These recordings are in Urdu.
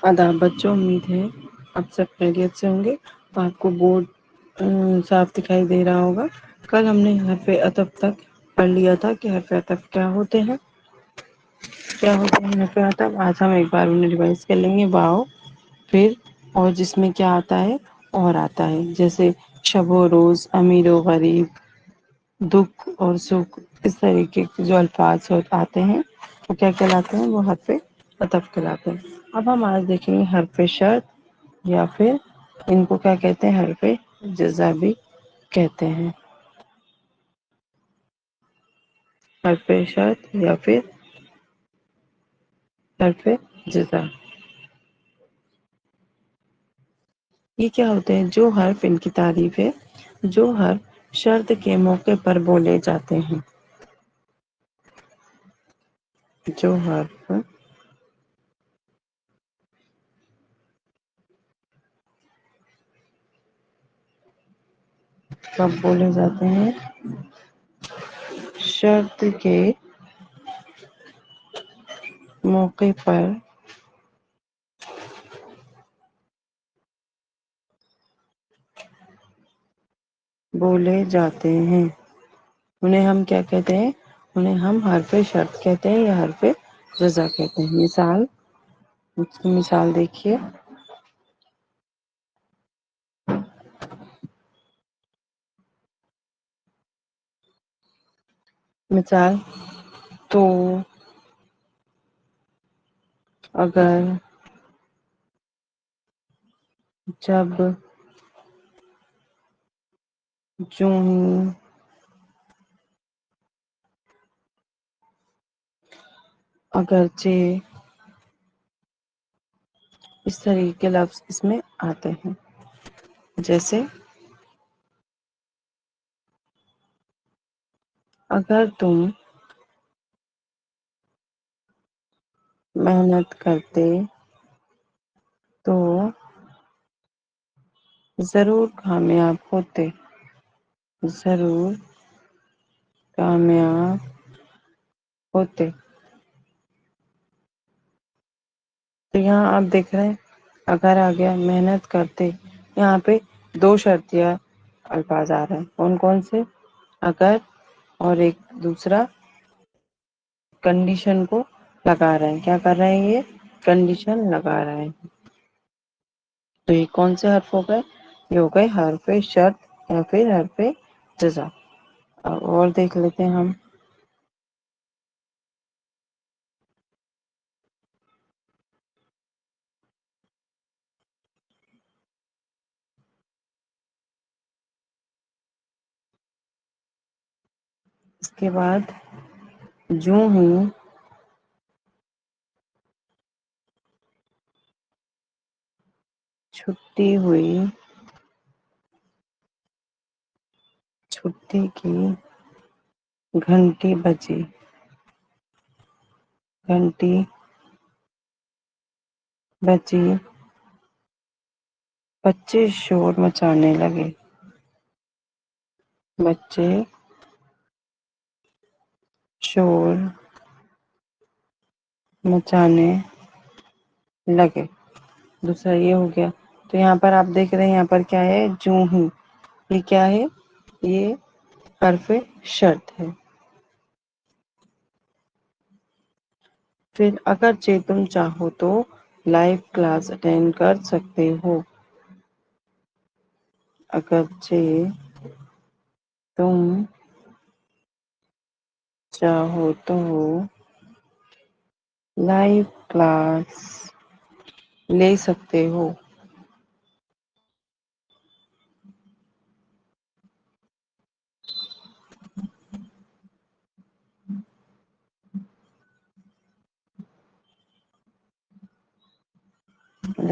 آداب بچوں، امید ہے آپ سب خیریت سے ہوں گے۔ تو آپ کو بورڈ صاف دکھائی دے رہا ہوگا۔ کل ہم نے حرف عطف تک پڑھ لیا تھا کہ حرف عطف کیا ہوتے ہیں، کیا ہوتے ہیں حرف عطف۔ آج ہم ایک بار انہیں ریوائز کر لیں گے۔ واو، پھر اور جس میں کیا آتا ہے، اور آتا ہے، جیسے شب و روز، امیر و غریب، دکھ اور سکھ، اس طریقے کے جو الفاظ آتے ہیں وہ کیا کہلاتے ہیں، وہ حرف عطف کہلاتے ہیں۔ اب ہم آج دیکھیں گے حرف شرط، یا پھر ان کو کیا کہتے ہیں، حرف جزا بھی کہتے ہیں۔ حرف شرط یا پھر حرف جزا، یہ کیا ہوتے ہیں؟ جو حرف، ان کی تعریف ہے، جو حرف شرط کے موقع پر بولے جاتے ہیں، جو حرف کب بولے جاتے ہیں، شرط کے موقع پر بولے جاتے ہیں، انہیں ہم کیا کہتے ہیں؟ انہیں ہم حرف شرط کہتے ہیں یا حرف جزا کہتے ہیں۔ مثال، اس کی مثال دیکھیے۔ مثال، تو، اگر، جب، یوں ہی، اگرچہ، اس طریقے کے لفظ اس میں آتے ہیں۔ جیسے اگر تم محنت کرتے تو ضرور کامیاب ہوتے، ضرور کامیاب ہوتے۔ تو یہاں آپ دیکھ رہے ہیں، اگر آ گیا، محنت کرتے، یہاں پہ دو شرطیہ الفاظ آ رہے ہیں۔ کون کون سے؟ اگر، اور ایک دوسرا کنڈیشن کو لگا رہے ہیں۔ کیا کر رہے ہیں؟ یہ کنڈیشن لگا رہے ہیں۔ تو یہ کون سے حرف ہو گئے؟ یہ ہو گئے حرف شرط یا پھر حرف جزا۔ اور دیکھ لیتے ہیں ہم۔ اس کے بعد، یوں ہی، چھٹی ہوئی، چھٹی کی گھنٹی بجی، گھنٹی بجی، بچے شور مچانے لگے، بچے شور مچانے لگے۔ دوسرا یہ ہو گیا۔ تو یہاں پر آپ دیکھ رہے ہیں، یہاں پر کیا ہے؟ یوں ہی۔ یہ کیا ہے؟ یہ حرف شرط ہے۔ پھر اگرچہ تم چاہو تو لائیو کلاس اٹینڈ کر سکتے ہو، اگرچہ تم چاہو تو لائیو کلاس لے سکتے ہو۔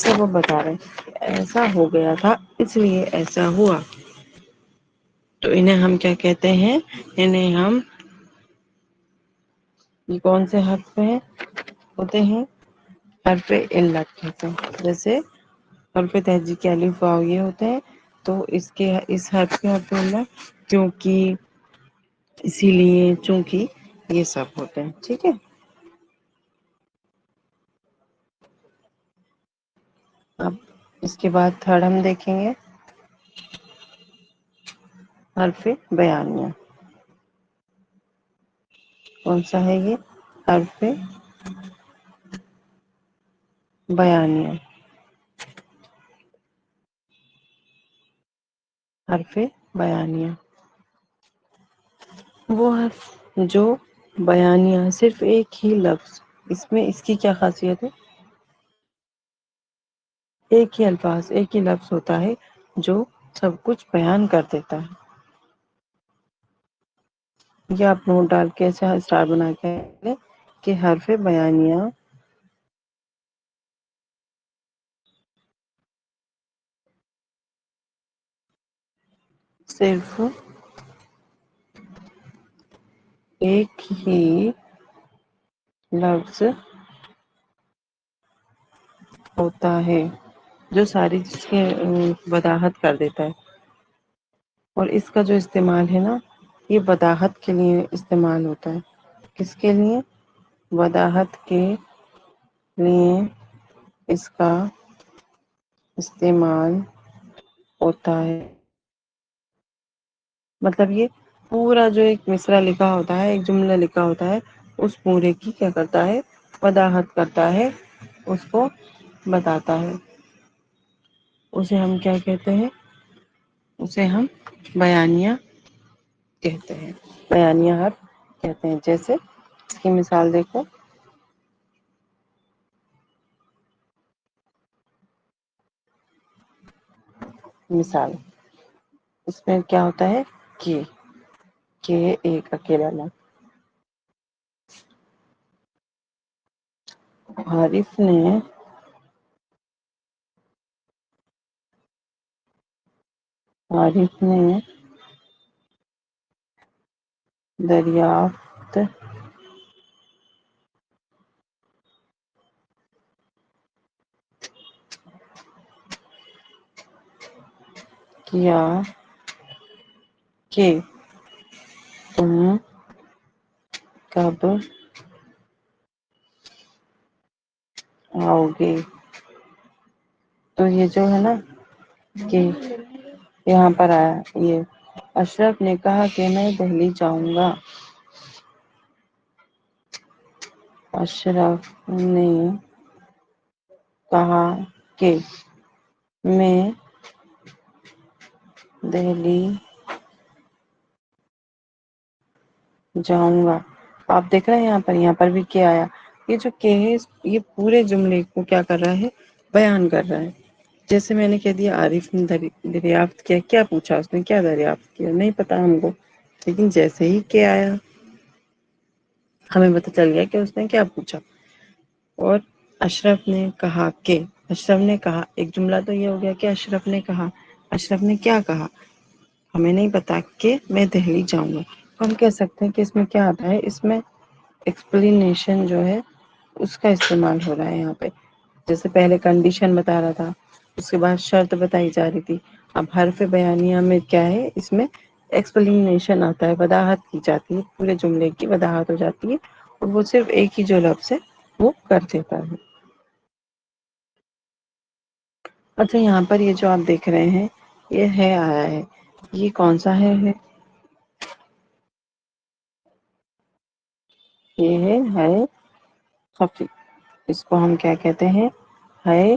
تو وہ بتا رہے کہ ایسا ہو گیا تھا اس لیے ایسا ہوا. تو انہیں ہم کیا کہتے ہیں؟ انہیں ہم یہ کون سے حرف پہ ہوتے ہیں؟ حرف علت کہتے ہیں. جیسے حرف تہجی کے الف واو یہ ہوتے ہیں تو اس حرف کے حرف علت کیونکہ، اسی لیے، چونکہ یہ سب ہوتے ہیں. ٹھیک ہے. اب اس کے بعد تھرڈ ہم دیکھیں گے حرف بیانیہ. کون سا ہے یہ حرف بیانیہ؟ حرف بیانیہ وہ حرف جو بیانیہ صرف ایک ہی لفظ، اس میں اس کی کیا خاصیت ہے؟ ایک ہی الفاظ، ایک ہی لفظ ہوتا ہے جو سب کچھ بیان کر دیتا ہے. یہ آپ نوٹ ڈال کے ایسا اسٹار بنا کے کہ حرف بیانیہ صرف ایک ہی لفظ ہوتا ہے جو ساری چیز کی وضاحت کر دیتا ہے. اور اس کا جو استعمال ہے نا، یہ وضاحت کے لیے استعمال ہوتا ہے. کس کے لیے؟ وضاحت کے لیے اس کا استعمال ہوتا ہے. مطلب یہ پورا جو ایک مصرع لکھا ہوتا ہے، ایک جملہ لکھا ہوتا ہے، اس پورے کی کیا کرتا ہے؟ وضاحت کرتا ہے، اس کو بتاتا ہے. اسے ہم کیا کہتے ہیں؟ اسے ہم بیانیہ کہتے ہیں. بیانیہ حرف کہتے ہیں. جیسے اس کی مثال دیکھو. مثال اس میں کیا ہوتا ہے کہ ایک اکیلا لفظ. عارف نے عارف نے دریافت کیا کہ تم کب آؤ گے. تو یہ جو ہے نا کہ یہاں پر آیا یہ اشرف نے کہا کہ میں دہلی جاؤں گا. اشرف نے کہا کہ میں دہلی جاؤں گا. آپ دیکھ رہے ہیں یہاں پر بھی کیا آیا. یہ جو کہ ہے یہ پورے جملے کو کیا کر رہا ہے؟ بیان کر رہا ہے. جیسے میں نے کہہ دیا عارف نے دریافت کیا. کیا پوچھا اس نے؟ کیا دریافت کیا؟ نہیں پتا ہم کو. لیکن جیسے ہی کیا آیا ہمیں پتہ چل گیا کہ اس نے کیا پوچھا. اور اشرف نے کہا کہ، اشرف نے کہا، ایک جملہ تو یہ ہو گیا کہ اشرف نے کہا. اشرف نے کیا کہا ہمیں نہیں پتا کہ میں دہلی جاؤں گا. ہم کہہ سکتے ہیں کہ اس میں کیا آتا ہے؟ اس میں ایکسپلینیشن جو ہے اس کا استعمال ہو رہا ہے یہاں پہ. جیسے پہلے کنڈیشن بتا رہا تھا، اس کے بعد شرط بتائی جا رہی تھی. اب حرف بیانیہ میں کیا ہے؟ اس میں ایکسپلینیشن آتا ہے، وضاحت کی جاتی ہے، پورے جملے کی وضاحت ہو جاتی ہے. اور وہ صرف ایک ہی جو لفظ ہے وہ کر دیتا ہے. اچھا یہاں پر یہ جو آپ دیکھ رہے ہیں یہ ہے آیا ہے، یہ کون سا ہے؟ یہ ہے خفی. اس کو ہم کیا کہتے ہیں؟ ہے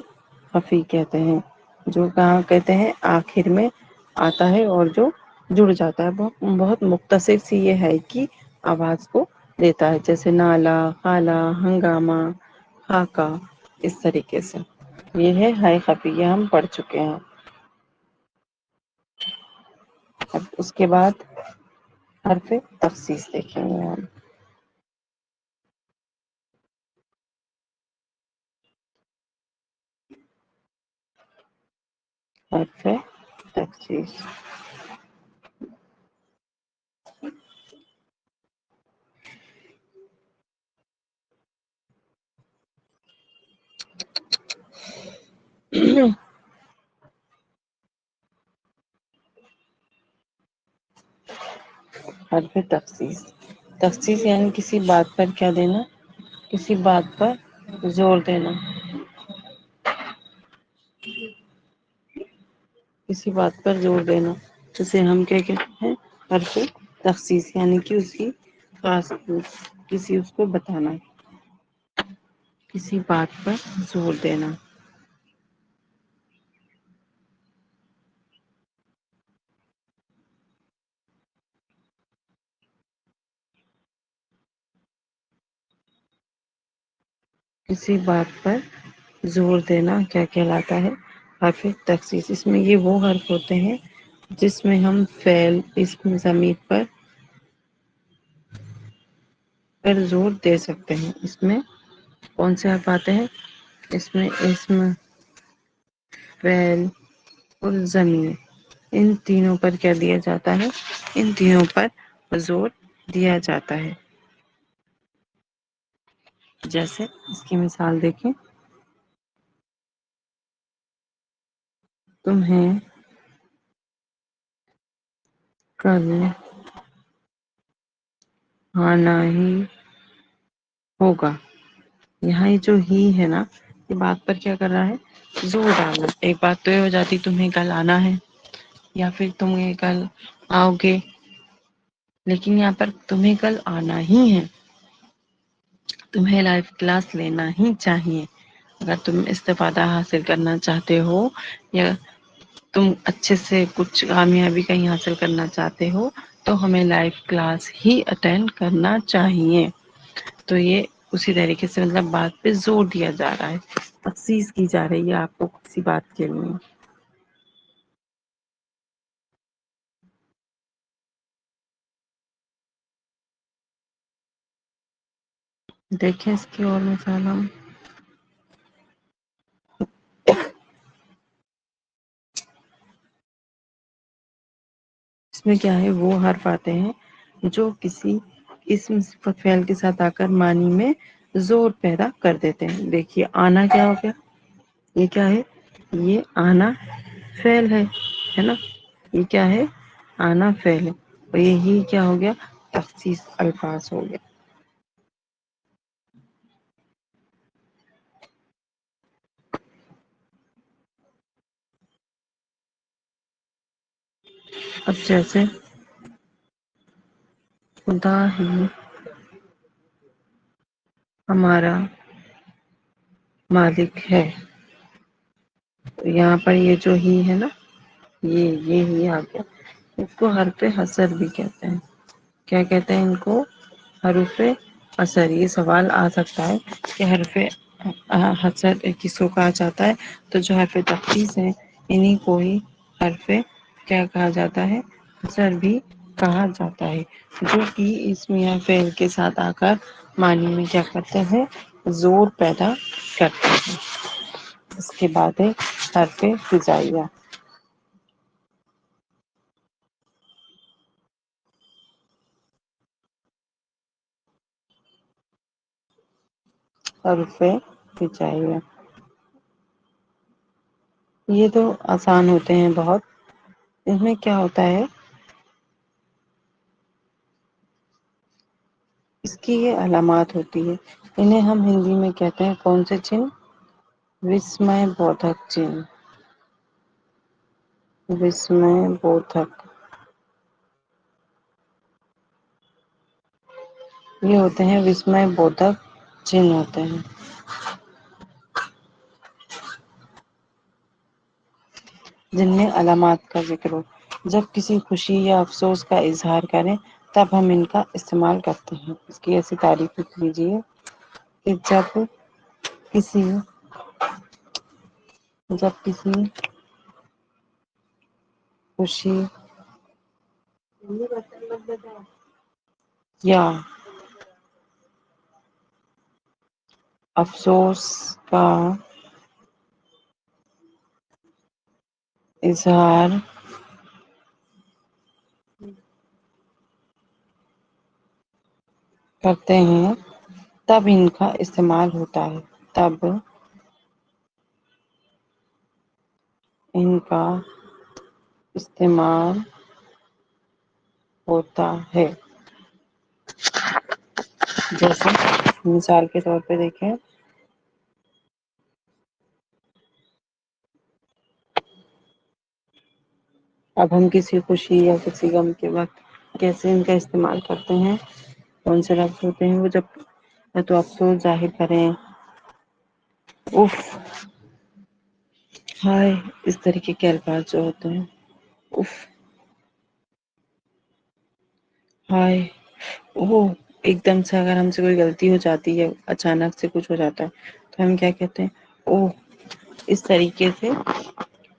خفی کہتے ہیں. جو کہاں کہتے ہیں؟ آخر میں آتا ہے اور جو جڑ جاتا ہے. بہت مختصر سی یہ ہے کہ آواز کو دیتا ہے. جیسے نالا، خالا، ہنگامہ، خاکہ، اس طریقے سے. یہ ہے ہائے خفی، یہ ہم پڑھ چکے ہیں. اب اس کے بعد حرف تخصیص دیکھیں گے ہم. حرف تخصیص. حرف تخصیص. تخصیص یعنی کسی بات پر کیا دینا، کسی بات پر زور دینا. کسی بات پر زور دینا جسے ہم کیا کہتے ہیں، حرف تخصیص، یعنی کہ اس کی خاص کسی اس کو بتانا، کسی بات پر زور دینا. کسی بات پر زور دینا کیا کہلاتا ہے، حرف تخصیص. اس میں یہ وہ حرف ہوتے ہیں جس میں ہم فعل، اسم، ضمیر پر زور دے سکتے ہیں. اس میں کون سے حرف آتے ہیں، اس میں اسم، فعل اور ضمیر، ان تینوں پر کیا دیا جاتا ہے، ان تینوں پر زور دیا جاتا ہے. جیسے اس کی مثال دیکھیں، تمہیں کل آنا ہی ہوگا. یہاں یہ جو ہی ہے نا، یہ بات پر کیا کر رہا ہے، زور ڈالنا. ایک بات تو یہ ہو جاتی تمہیں کل آنا ہے، یا پھر تمہیں کل آؤ گے، لیکن یہاں پر تمہیں کل آنا ہی ہے، تمہیں لائیو کلاس لینا ہی چاہیے. اگر تم استفادہ حاصل کرنا چاہتے ہو، یا تم اچھے سے کچھ کامیابی کہیں حاصل کرنا چاہتے ہو، تو ہمیں لائیو کلاس ہی اٹینڈ کرنا چاہیے. تو یہ اسی طریقے سے مطلب بات پہ زور دیا جا رہا ہے، تخصیص کی جا رہی ہے آپ کو کسی بات کے لیے. دیکھیں اس کی اور مثال ہم، اس میں کیا ہے، وہ حرف آتے ہیں جو کسی اسم، صفت، فعل کے ساتھ آ کر معنی میں زور پیدا کر دیتے ہیں. دیکھیے آنا کیا ہو گیا، یہ کیا ہے، یہ آنا فعل ہے نا، یہ کیا ہے، آنا فعل ہے، اور یہی کیا ہو گیا، تخصیص الفاظ ہو گیا. اب جیسے خدا ہی ہمارا مالک ہے، یہاں پر یہ جو ہی ہے نا، یہ ہی آ گیا. اس کو حرف حصر بھی کہتے ہیں. کیا کہتے ہیں ان کو، حروف اثر. یہ سوال آ سکتا ہے کہ حرف حسر کس کو کہا جاتا ہے، تو جو حرف تخصیص ہے انہیں کو ہی حرف کیا کہا جاتا ہے، حسر بھی کہا جاتا ہے، جو کہ اسم یا فعل کے ساتھ آ کر معنی میں کیا کرتے ہیں، زور پیدا کرتے ہیں. اس کے بعد ہے حرف ہجائیہ. حرف ہجائیہ یہ تو آسان ہوتے ہیں بہت. اس میں کیا ہوتا ہے، اس کی یہ علامات ہوتی ہے. انہیں ہم ہندی میں کہتے ہیں کون سے چن، وسمے بودھک چن. وسمے بودھک، یہ ہوتے ہیں وسمے بودھک چن ہوتے ہیں. جن میں علامات کا ذکر ہو. جب کسی خوشی یا افسوس کا اظہار کریں تب ہم ان کا استعمال کرتے ہیں. اس کی ایسی تعریف لکھ لیجیے کہ کسی جب کسی خوشی یا افسوس کا اظہار کرتے ہیں تب ان کا استعمال ہوتا ہے، تب ان کا استعمال ہوتا ہے۔ جیسے مثال کے طور پہ دیکھیں، اب ہم کسی خوشی یا کسی غم کے وقت کیسے ان کا استعمال کرتے ہیں؟ کون سے لفظ ہوتے ہیں وہ؟ جب یا تو افسوس ظاہر کریں، اف، ہائے، اس طریقے کے الفاظ جو ہوتے ہیں، اف، ہائے، وہ ایک دم سے اگر ہم سے کوئی غلطی ہو جاتی ہے، اچانک سے کچھ ہو جاتا ہے تو ہم کیا کہتے ہیں؟ او، اس طریقے سے۔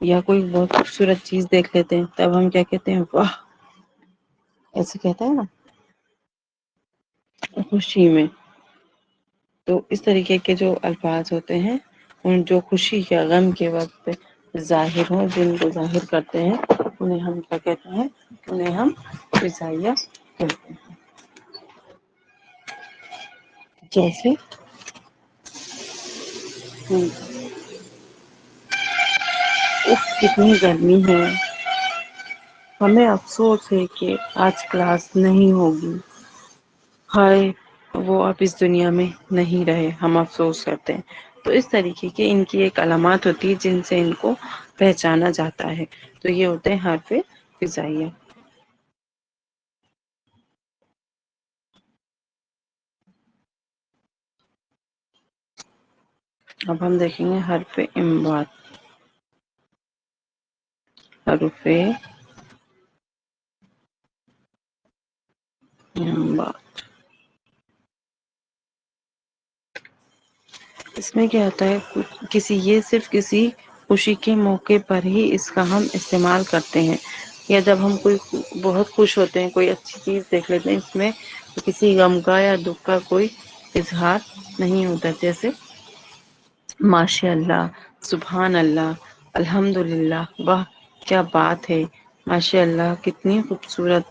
یا کوئی بہت خوبصورت چیز دیکھ لیتے ہیں تب ہم کیا کہتے ہیں؟ واہ، ایسے کہتے ہیں نا خوشی میں۔ تو اس طریقے کے جو الفاظ ہوتے ہیں ان جو خوشی یا غم کے وقت ظاہر ہوں، جن کو ظاہر کرتے ہیں، انہیں ہم کیا کہتے ہیں؟ انہیں ہم فضائیہ کہتے ہیں۔ جیسے اف، کتنی گرمی ہے، ہمیں افسوس ہے کہ آج کلاس نہیں ہوگی، ہائے، وہ اب اس دنیا میں نہیں رہے، ہم افسوس کرتے ہیں۔ تو اس طریقے کی ان کی ایک علامات ہوتی ہے جن سے ان کو پہچانا جاتا ہے۔ تو یہ ہوتے ہیں حرف فضائیہ۔ اب ہم دیکھیں گے حرف امبات۔ حرف امبات، اس میں کیا ہوتا ہے؟ یہ صرف کسی خوشی کے موقع پر ہی اس کا ہم استعمال کرتے ہیں، یا جب ہم کوئی بہت خوش ہوتے ہیں، کوئی اچھی چیز دیکھ لیتے ہیں، اس میں کسی غم کا یا دکھ کا کوئی اظہار نہیں ہوتا۔ جیسے ماشاء اللہ، سبحان اللہ، الحمد للہ، واہ کیا بات ہے، ماشاء اللہ کتنی خوبصورت،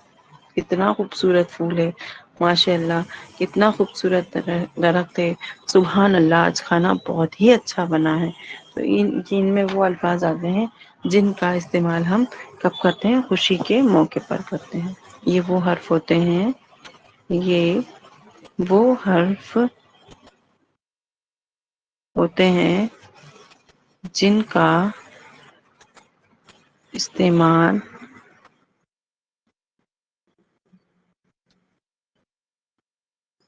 کتنا خوبصورت پھول ہے، ماشاء اللہ کتنا خوبصورت درخت ہے، سبحان اللہ آج کھانا بہت ہی اچھا بنا ہے۔ تو ان میں وہ الفاظ آتے ہیں جن کا استعمال ہم کب کرتے ہیں؟ خوشی کے موقع پر کرتے ہیں۔ یہ وہ حرف ہوتے ہیں، یہ وہ حرف ہوتے ہیں جن کا استعمال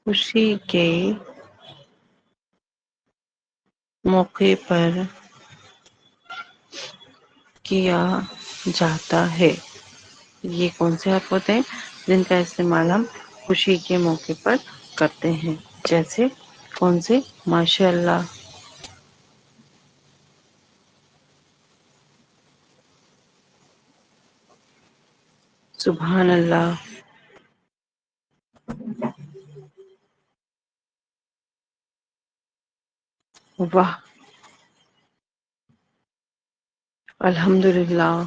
خوشی کے موقع پر کیا جاتا ہے۔ یہ کون سے حرف ہوتے ہیں جن کا استعمال ہم خوشی کے موقع پر کرتے ہیں؟ جیسے کون سے؟ ماشاء اللہ، سبحان اللہ، واہ، الحمد للہ۔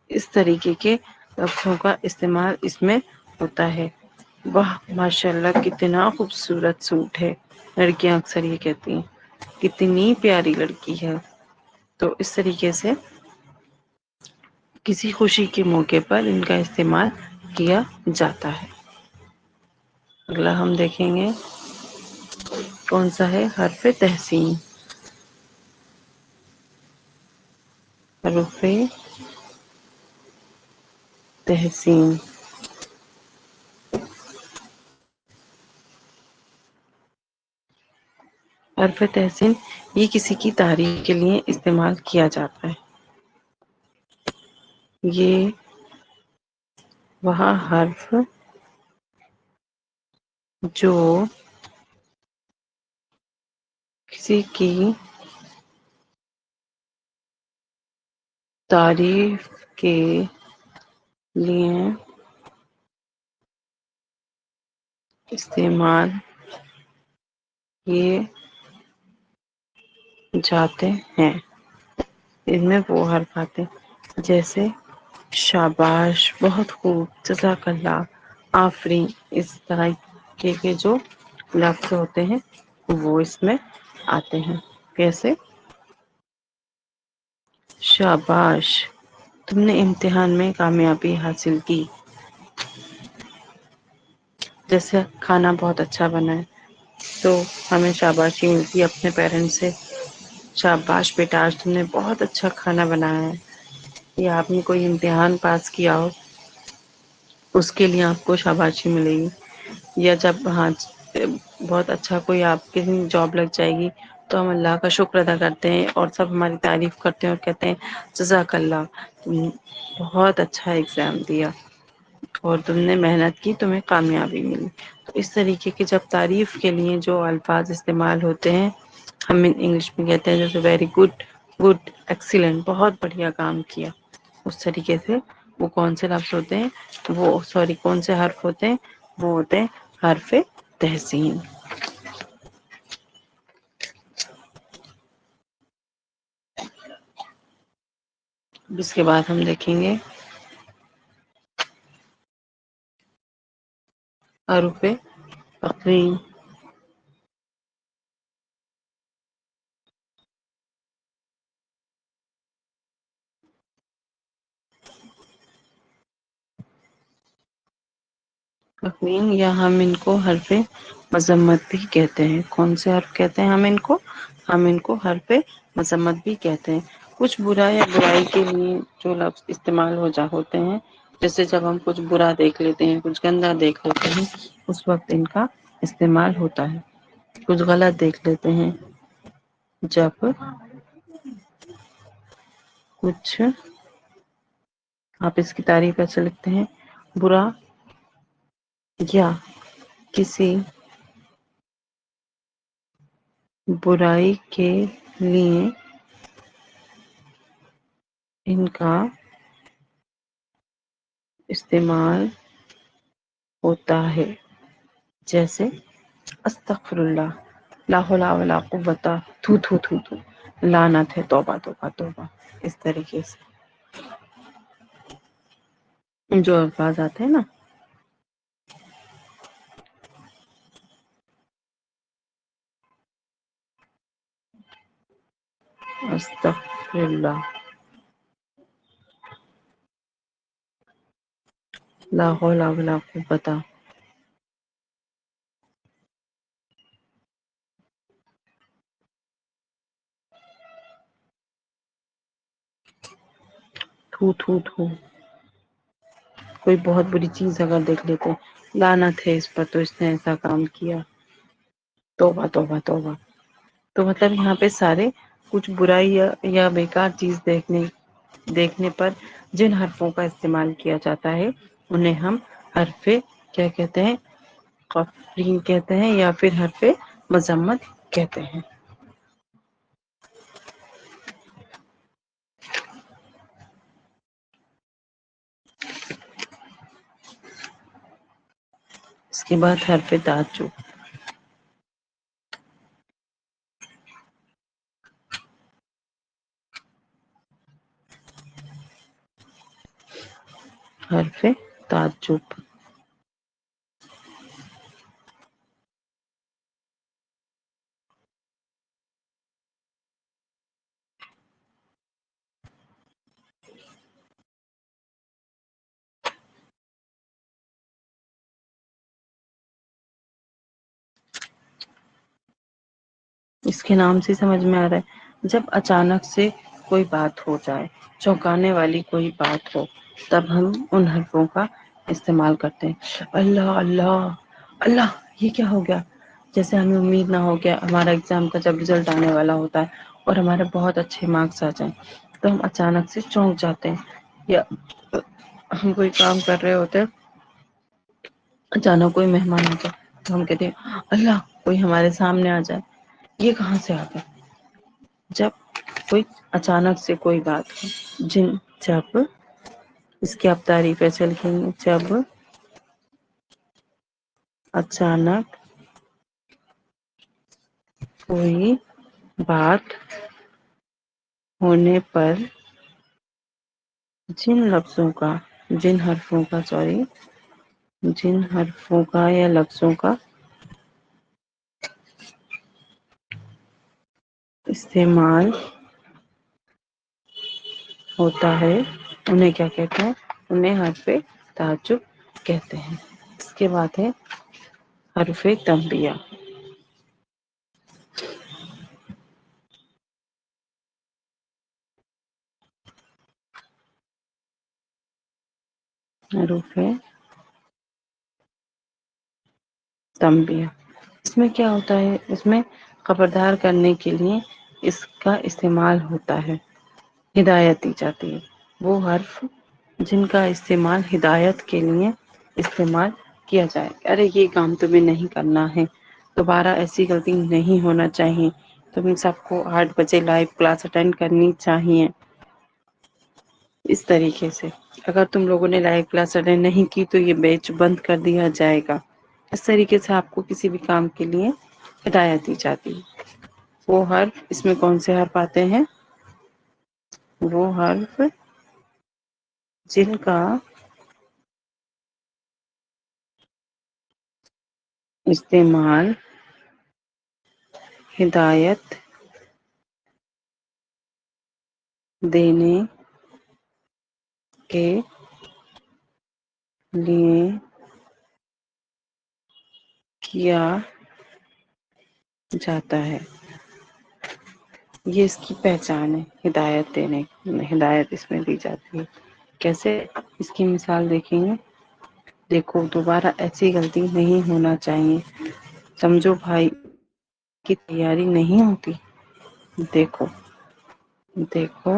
اس طریقے کے لفظوں کا استعمال اس میں ہوتا ہے۔ واہ، ماشاء اللہ کتنا خوبصورت سوٹ ہے، لڑکیاں اکثر یہ کہتی ہیں، کتنی پیاری لڑکی ہے۔ تو اس طریقے سے کسی خوشی کے موقع پر ان کا استعمال کیا جاتا ہے۔ اگلا ہم دیکھیں گے کون سا ہے؟ حرف تحسین۔ حرف تحسین، حرف تحسین یہ کسی کی تعریف کے لیے استعمال کیا جاتا ہے۔ یہ وہ حرف جو کسی کی تعریف کے لیے استعمال کیے جاتے ہیں، ان میں وہ حرف آتے ہیں جیسے شاباش، بہت خوب، جزاک اللہ، آفرین، اس طرح کے جو لفظ ہوتے ہیں وہ اس میں آتے ہیں۔ کیسے؟ شاباش، تم نے امتحان میں کامیابی حاصل کی۔ جیسے کھانا بہت اچھا بنا ہے تو ہمیں شاباشی ملتی ہے اپنے پیرنٹس سے، شاباش بیٹا، آج تم نے بہت اچھا کھانا بنایا ہے۔ یا آپ نے کوئی امتحان پاس کیا ہو، اس کے لیے آپ کو شاباشی ملے گی۔ یا جب ہاں بہت اچھا کوئی آپ کی جاب لگ جائے گی تو ہم اللہ کا شکر ادا کرتے ہیں اور سب ہماری تعریف کرتے ہیں اور کہتے ہیں جزاک اللہ، تم نے بہت اچھا ایگزام دیا اور تم نے محنت کی، تمہیں کامیابی ملی۔ تو اس طریقے کے جب تعریف کے لیے جو الفاظ استعمال ہوتے ہیں، ہم انگلش میں کہتے ہیں جیسے ویری گڈ، گڈ، ایکسیلنٹ، بہت بڑھیا کام کیا، اس طریقے سے وہ کون سے لفظ ہوتے ہیں، وہ سوری کون سے حرف ہوتے ہیں، وہ ہوتے ہیں حرف تحسین۔ اس کے بعد ہم دیکھیں گے حروف تقریم۔ تقویم یا ہم ان کو حرف مذمت بھی کہتے ہیں۔ کون سے حرف کہتے ہیں ہم ان کو حرف مذمت بھی کہتے ہیں۔ کچھ برا یا برائی کے لیے جو لفظ استعمال ہوتے ہیں، جیسے جب ہم کچھ برا دیکھ لیتے ہیں، کچھ گندا دیکھ لیتے ہیں، اس وقت ان کا استعمال ہوتا ہے۔ کچھ غلط دیکھ لیتے ہیں، جب کچھ آپ اس کی تعریف ایسے لکھتے ہیں، برا یا کسی برائی کے لیے ان کا استعمال ہوتا ہے۔ جیسے استغفر اللہ، لا حول ولا قوت، تھو تھو تھو تھو، لعنت ہے، توبہ توبہ توبہ، اس طریقے سے جو الفاظ آتے ہیں نا۔ استغفر اللہ، لا حول ولا قوت، تھو تھو تھو، کوئی بہت بری چیز اگر دیکھ لیتے ہیں، لعنت ہے اس پر، تو اس نے ایسا کام کیا، توبہ توبہ توبہ۔ تو مطلب یہاں پہ سارے کچھ برائی یا بیکار چیز دیکھنے پر جن حرفوں کا استعمال کیا جاتا ہے انہیں ہم حرف کیا کہتے ہیں، تقریم کہتے ہیں یا پھر حرف مذمت کہتے ہیں۔ اس کے بعد حرف تعجب۔ حرف تعجب، اس کے نام سے سمجھ میں آ رہا ہے جب اچانک سے کوئی بات ہو جائے، چونکانے والی کوئی بات ہو، تب ہم ان حرفوں کا استعمال کرتے ہیں۔ اللہ اللہ اللہ، یہ کیا ہو گیا؟ جیسے ہمیں امید نہ ہو کہ ہمارا ایگزام کا جب رزلٹ آنے والا ہوتا ہے اور ہمارے بہت اچھے مارکس آ جائیں تو ہم اچانک سے چونک جاتے ہیں، یا ہم کوئی کام کر رہے ہوتے ہیں، اچانک کوئی مہمان آ جائے تو ہم کہتے ہیں اللہ، کوئی ہمارے سامنے آ جائے، یہ کہاں سے آ گیا؟ جب کوئی اچانک سے کوئی بات ہو، جب اس کی آپ تعریف ایسے لکھیں گے، جب اچانک کوئی بات ہونے پر جن لفظوں کا جن حرفوں کا سوری جن حرفوں کا یا لفظوں کا استعمال ہوتا ہے انہیں کیا کہتے ہیں؟ انہیں حرف تعجب کہتے ہیں۔ اس کے بعد ہے حرف تنبیہ۔ حروف تنبیہ اس میں کیا ہوتا ہے؟ اس میں خبردار کرنے کے لیے اس کا استعمال ہوتا ہے، ہدایت دی جاتی ہے۔ وہ حرف جن کا استعمال ہدایت کے لیے استعمال کیا جائے، ارے یہ کام تمہیں نہیں کرنا ہے، دوبارہ ایسی غلطی نہیں ہونا چاہیے، تم سب کو 8 بجے لائیو کلاس اٹینڈ کرنی چاہیے۔ اس طریقے سے اگر تم لوگوں نے لائیو کلاس اٹینڈ نہیں کی تو یہ بیچ بند کر دیا جائے گا۔ اس طریقے سے آپ کو کسی بھی کام کے لیے ہدایت دی جاتی ہے۔ وہ حرف اس میں کون سے حرف آتے ہیں؟ وہ حرف جن کا استعمال ہدایت دینے کے لیے کیا جاتا ہے، یہ اس کی پہچان ہے۔ ہدایت اس میں دی جاتی ہے۔ کیسے؟ اس کی مثال دیکھیں گے۔ دیکھو دوبارہ ایسی غلطی نہیں ہونا چاہیے، سمجھو بھائی کی تیاری نہیں ہوتی، دیکھو دیکھو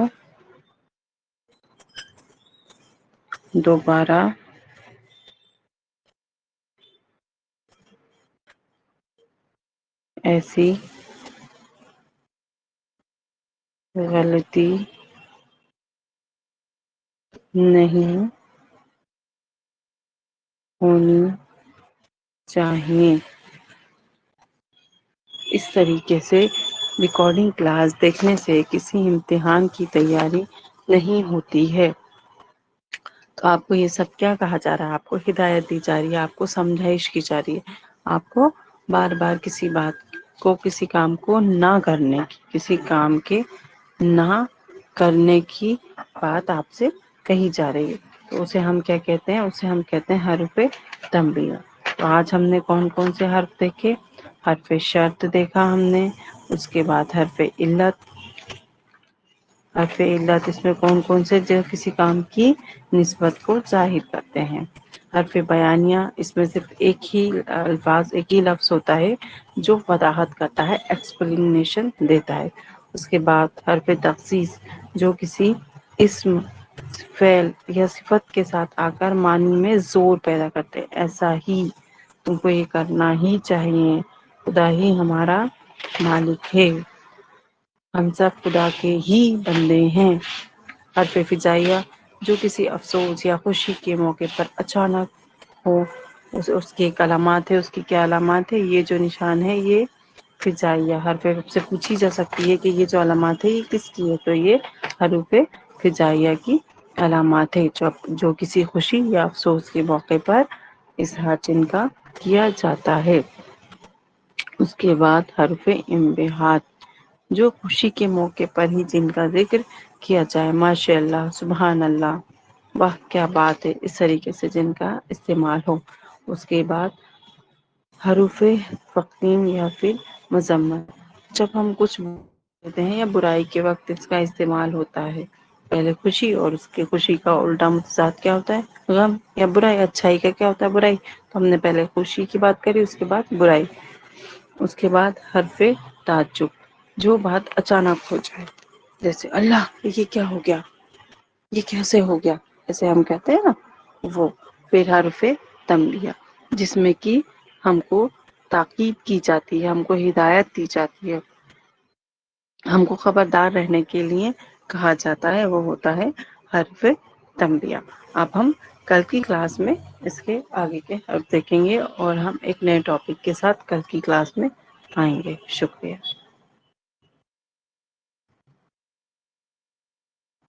دوبارہ ایسی غلطی نہیں ہونی چاہیے۔ اس طریقے سے ریکارڈنگ کلاس دیکھنے سے کسی امتحان کی تیاری نہیں ہوتی ہے۔ تو آپ کو یہ سب کیا کہا جا رہا ہے؟ آپ کو ہدایت دی جا رہی ہے، آپ کو سمجھائش کی جا رہی ہے، آپ کو بار بار کسی بات کو، کسی کام کو نہ کرنے کی، کسی کام کے نہ کرنے کی بات آپ سے کہی جا رہی ہے۔ تو اسے ہم کیا کہتے ہیں؟ اسے ہم کہتے ہیں حرف تنبیہ۔ تو آج ہم نے کون کون سے حرف دیکھے؟ حرف شرط دیکھا ہم نے، اس کے بعد حرف علت۔ حرف علت اس میں کون کون سے جو کسی کام کی نسبت کو ظاہر کرتے ہیں۔ حرف بیانیہ اس میں صرف ایک ہی الفاظ، ایک ہی لفظ ہوتا ہے جو وضاحت کرتا ہے، ایکسپلینیشن دیتا ہے۔ اس کے بعد حرف تخصیص جو کسی اسم، فعل یا صفت کے ساتھ آ کر معنی میں زور پیدا کرتے، ایسا ہی، تم کو یہ کرنا ہی چاہیے، خدا ہی ہمارا مالک ہے، ہم سب خدا کے ہی بندے ہیں۔ حرف فجائیہ جو کسی افسوس یا خوشی کے موقع پر اچانک ہو، اس کی ایک علامات ہے۔ اس کی کیا علامات ہے؟ یہ جو نشان ہے یہ فجائیہ حرف سے پوچھی جا سکتی ہے کہ یہ جو علامات ہے یہ کس کی ہے، تو یہ حروف فجائیہ کی علامات ہے، جو کسی خوشی یا افسوس کے موقع پر اظہار جن کا کیا جاتا ہے۔ اس کے بعد حرف انبہاط جو خوشی کے موقع پر ہی جن کا ذکر کیا جائے، ماشاء اللہ، سبحان اللہ، واہ کیا بات ہے، اس طریقے سے جن کا استعمال ہو۔ اس کے بعد حروف تقدیم یا پھر مذمت جب ہم کچھ کہتے ہیں یا برائی کے وقت اس کا استعمال ہوتا ہے، پہلے خوشی اور اس کے خوشی کا الٹا متضاد کیا ہوتا ہے؟ غم یا برائی۔ اچھائی کا کیا ہوتا ہے؟ برائی۔ تو ہم نے پہلے خوشی کی بات کری، اس کے بعد برائی۔ اس کے بعد حرف تعجب جو بات اچانک ہو جائے، جیسے اللہ یہ کیا ہو گیا، یہ کیسے ہو گیا، ایسے ہم کہتے ہیں نا وہ۔ پھر حرف تنبیہ جس میں کہ ہم کو تاکید کی جاتی ہے، ہم کو ہدایت دی جاتی ہے، ہم کو خبردار رہنے کے لیے کہا جاتا ہے، وہ ہوتا ہے حرف تنبیہ۔ اب ہم کل کی کلاس میں اس کے آگے کے حرف دیکھیں گے اور ہم ایک نئے ٹاپک کے ساتھ کل کی کلاس میں آئیں گے۔ شکریہ۔